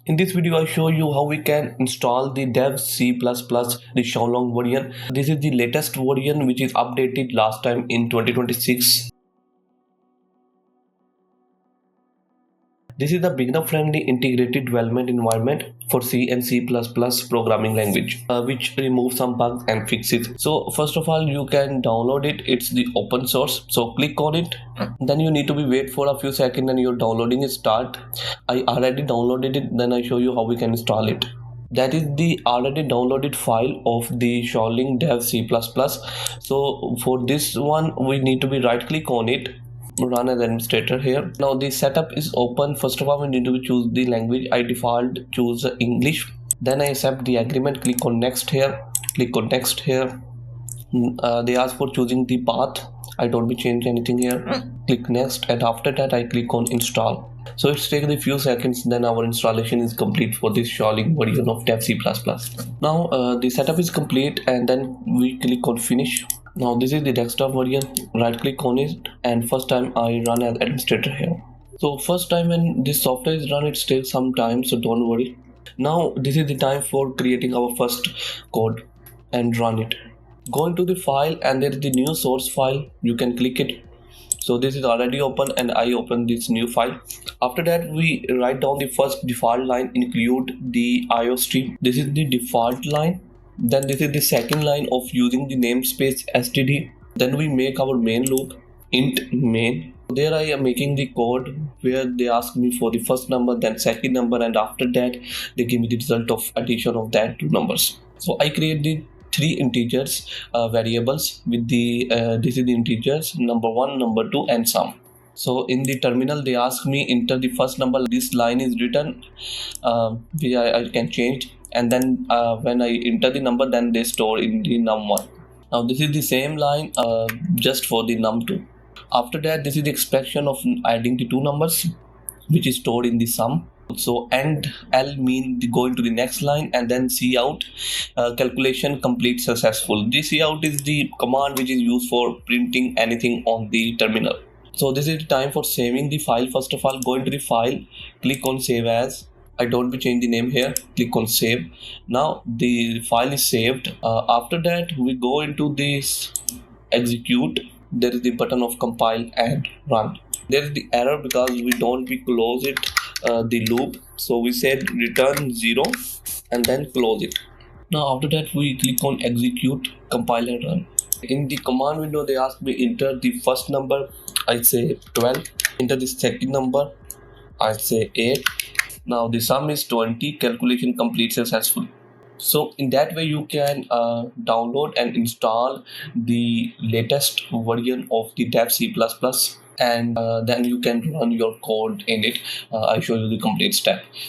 In this video, I show you how we can install the dev C++, the XiaoLoong version. This is the latest version which is updated last time in 2026. This is the beginner-friendly integrated development environment for C and C++ programming language, which removes some bugs and fixes. So first of all, you can download it. It's the open source. So click on it. Then you need to be wait for a few seconds and your downloading is start. I already downloaded it. Then I show you how we can install it. That is the already downloaded file of the XiaoLoong dev C++. So for this one, we need to be right click on it, run as administrator here. Now the setup is open. First of all, we need to choose the language. I default choose English. Then I accept the agreement, click on next here, click on next here. They ask for choosing the path. I don't be change anything here. Click next, and after that I click on install. So it's taken a few seconds, then our installation is complete for this XiaoLoong version of dev C++. Now the setup is complete, and then we click on finish. Now this is the desktop version. Right click on it, and first time I run as administrator here. So first time when this software is run, it takes some time, so don't worry. Now this is the time for creating our first code and run it. Go into the file, and there is the new source file. You can click it. So this is already open, and I open this new file. After that, we write down the first default line, include the IO stream. This is the default line. Then this is the second line of using the namespace std. Then we make our main loop, int main. There I am making the code where they ask me for the first number, then second number, and after that they give me the result of addition of that two numbers. So I create the three integers variables with the this is the integers number 1, number 2, and sum. So in the terminal they ask me enter the first number. This line is written where I can change, and then when I enter the number, then they store in the num1. Now this is the same line just for the num2. After that, this is the expression of adding the two numbers which is stored in the sum. So end L mean go into the next line, and then cout calculation complete successful. This cout is the command which is used for printing anything on the terminal. So this is the time for saving the file. First of all, go into the file, click on save as. I don't be change the name here, click on save. Now the file is saved. After that, we go into this execute. There is the button of compile and run. There is the error because we don't we close it the loop, so we said return 0 and then close it. Now after that we click on execute, compile and run. In the command window they ask me enter the first number. I say 12. Enter the second number. I say 8. Now the sum is 20. Calculation complete successful. So in that way you can download and install the latest version of the dev C++, and then you can run your code in it. I show you the complete step.